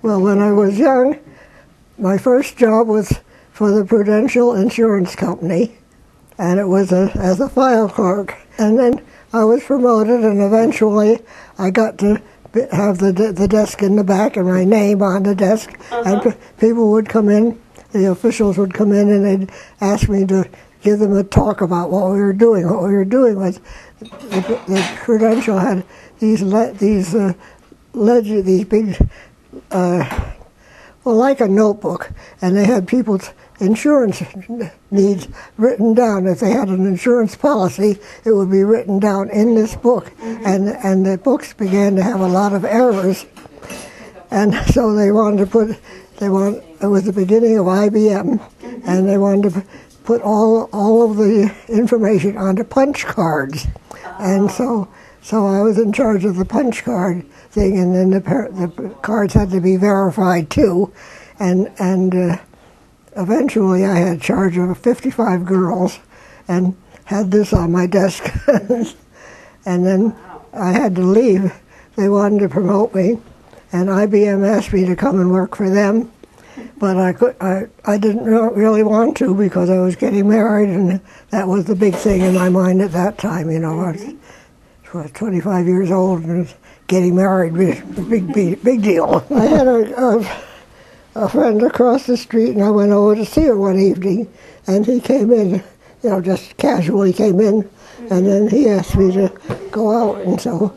Well, when I was young, my first job was for the Prudential Insurance Company, and it was as a file clerk. And then I was promoted, and eventually I got to have the desk in the back and my name on the desk. And people would come in, the officials would come in, and they'd ask me to give them a talk about what we were doing. What we were doing was the Prudential had these big, well, like a notebook, and they had people's insurance needs written down. If they had an insurance policy, it would be written down in this book, and the books began to have a lot of errors, and so they wanted to put, it was the beginning of IBM, and they wanted to put all of the information onto punch cards, and so I was in charge of the punch card thing, and then the cards had to be verified too, and eventually I had charge of 55 girls and had this on my desk. And then I had to leave. They wanted to promote me, and IBM asked me to come and work for them, but I didn't really want to because I was getting married, and that was the big thing in my mind at that time. You know, I was 25 years old and getting married was a big deal. I had a friend across the street, and I went over to see her one evening, and he came in, you know, just casually came in, and then he asked me to go out, and so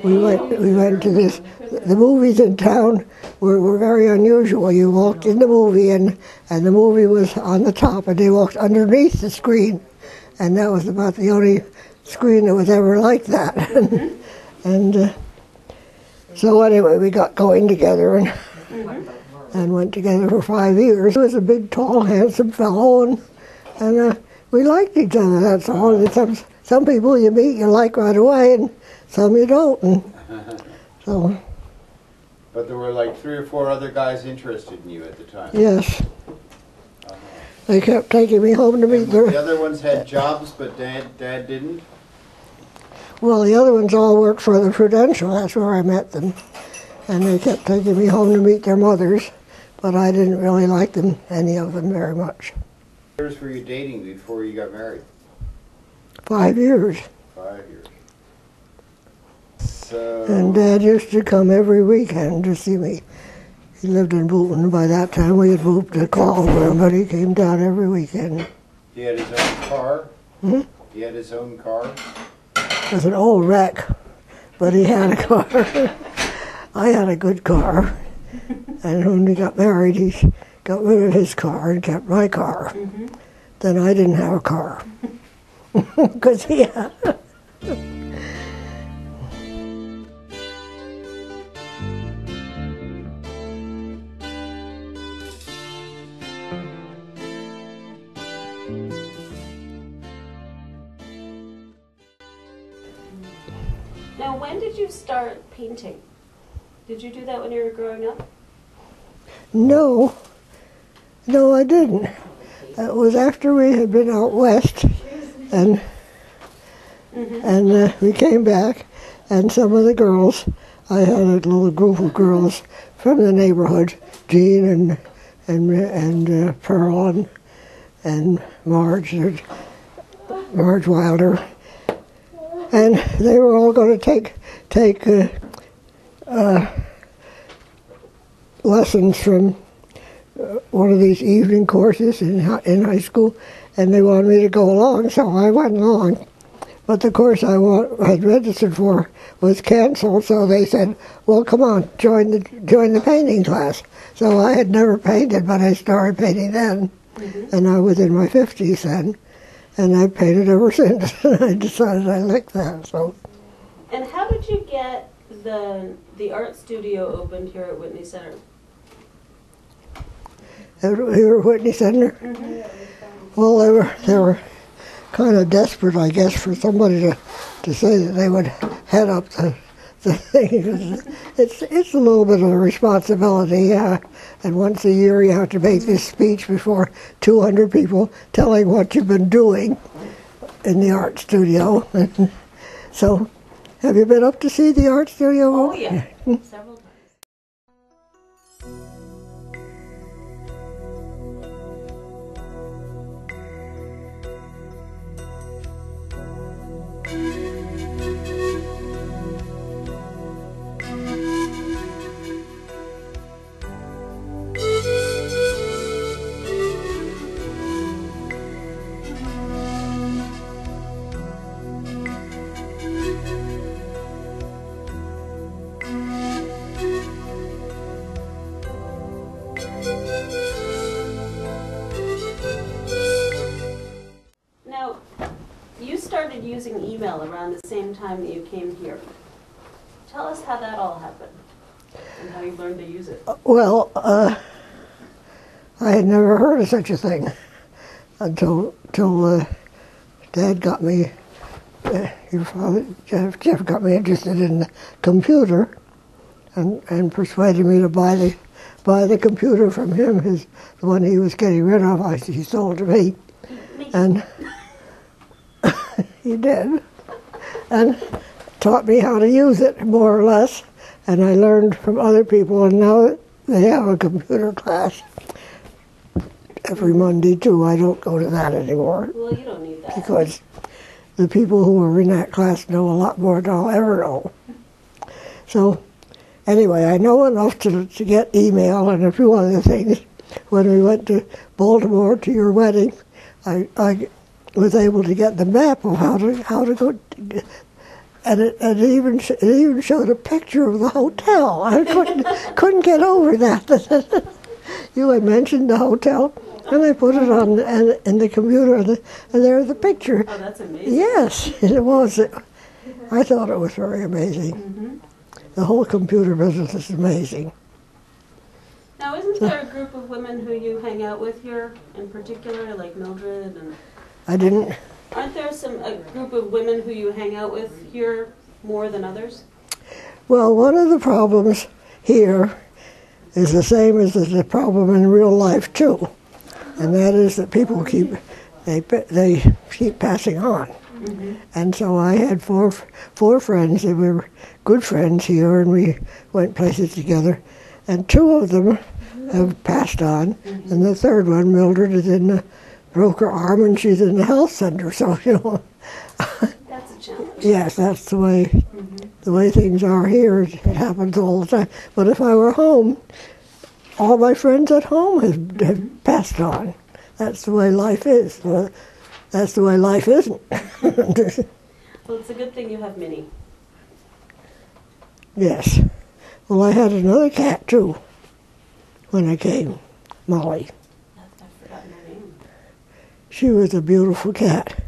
we went to this. The movies in town were very unusual. You walked in the movie, and the movie was on the top, and they walked underneath the screen, and that was about the only screen that was ever like that. And so anyway, we got going together and went together for 5 years. He was a big, tall, handsome fellow, and we liked each other, that's all. And some people you meet you like right away, and some you don't. And so. But there were like 3 or 4 other guys interested in you at the time. Yes. They kept taking me home to meet their... The other ones had jobs, but Dad didn't? Well, the other ones all worked for the Prudential. That's where I met them. And they kept taking me home to meet their mothers, but I didn't really like them, any of them, very much. How many years were you dating before you got married? 5 years. 5 years. So... And Dad used to come every weekend to see me. He lived in Boulton. By that time we had moved to Caldwell, but he came down every weekend. He had his own car? Hmm? He had his own car? It was an old wreck, but he had a car. I had a good car. And when we got married, he got rid of his car and kept my car. Then I didn't have a car. Because he had... Now, when did you start painting? Did you do that when you were growing up? No, I didn't. It was after we had been out west, and we came back, and some of the girls, I had a little group of girls from the neighborhood, Jean and Pearl and Marge Wilder. And they were all going to take lessons from one of these evening courses in high school, and they wanted me to go along, so I went along. But the course I had registered for was canceled, so they said, "Well, come on, join the painting class." So I had never painted, but I started painting then, and I was in my 50s then. And I've painted ever since. I decided I liked that. So. And how did you get the art studio opened here at Whitney Center? Here at Whitney Center? Well, they were kind of desperate, I guess, for somebody to say that they would head up the thing. It's a little bit of a responsibility, yeah. And once a year you have to make this speech before 200 people telling what you've been doing in the art studio. So, have you been up to see the art studio? Oh, yeah. Several times. using email around the same time that you came here. Tell us how that all happened and how you learned to use it. Well, I had never heard of such a thing until Dad got me, your father, Jeff got me interested in the computer and persuaded me to buy the computer from him, the one he was getting rid of. He sold to me. And he did. And taught me how to use it, more or less. And I learned from other people, and now they have a computer class every Monday, too. I don't go to that anymore. Well, you don't need that. Because the people who are in that class know a lot more than I'll ever know. So, anyway, I know enough to get email and a few other things. When we went to Baltimore to your wedding, I was able to get the map of how to go, and it even showed a picture of the hotel. I couldn't get over that. You had mentioned the hotel, and I put it on in the computer, and there's the picture. Oh, that's amazing. Yes, it was. I thought it was very amazing. Mm-hmm. The whole computer business is amazing. Now, isn't there a group of women who you hang out with here in particular, like Mildred and... I didn't... Aren't there a group of women who you hang out with here more than others? Well, one of the problems here is the same as the problem in real life, too. And that is that people keep passing on. Mm-hmm. And so I had four friends, and we were good friends here, and we went places together. And two of them have passed on, mm-hmm. and the third one, Mildred, broke her arm, and she's in the health center. So That's a challenge. Yes, that's the way mm-hmm. the way things are here. It happens all the time. But if I were home, all my friends at home have passed on. That's the way life is. Well, that's the way life isn't. Well, it's a good thing you have Minnie. Yes. Well, I had another cat, too, when I came, Molly. I've forgotten her name. She was a beautiful cat.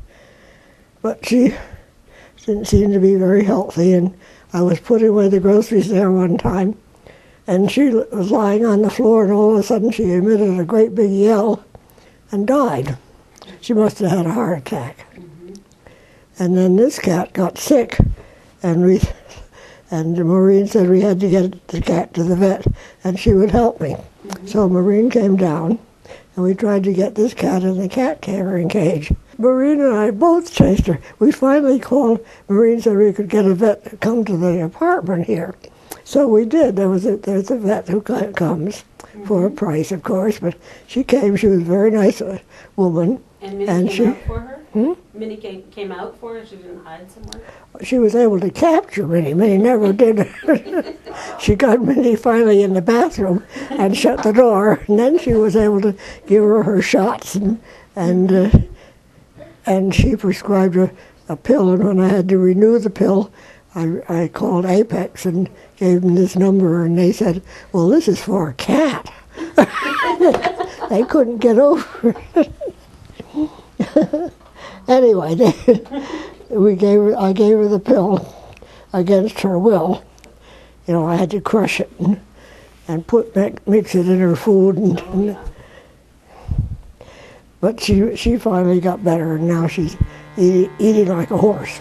But she didn't seem to be very healthy, and I was putting away the groceries there one time, and she was lying on the floor, and all of a sudden she emitted a great big yell and died. She must have had a heart attack. Mm-hmm. And then this cat got sick, and Maureen said we had to get the cat to the vet, and she would help me. Mm-hmm. So Maureen came down, and we tried to get this cat in the cat carrying cage. Maureen and I both chased her. We finally called. Maureen said we could get a vet to come to the apartment here. So we did. There's a vet who comes mm-hmm. for a price, of course, but she came. She was a very nice woman. And Minnie came out for her? Hmm? Minnie came out for her? She didn't hide somewhere? She was able to capture Minnie. Minnie never did. She got Minnie finally in the bathroom and shut the door, and then she was able to give her shots, and she prescribed a pill, and when I had to renew the pill, I called Apex and gave them this number, and they said, well, this is for a cat. They couldn't get over it. Anyway, I gave her the pill against her will. You know, I had to crush it and mix it in her food. But she finally got better, and now she's eating like a horse.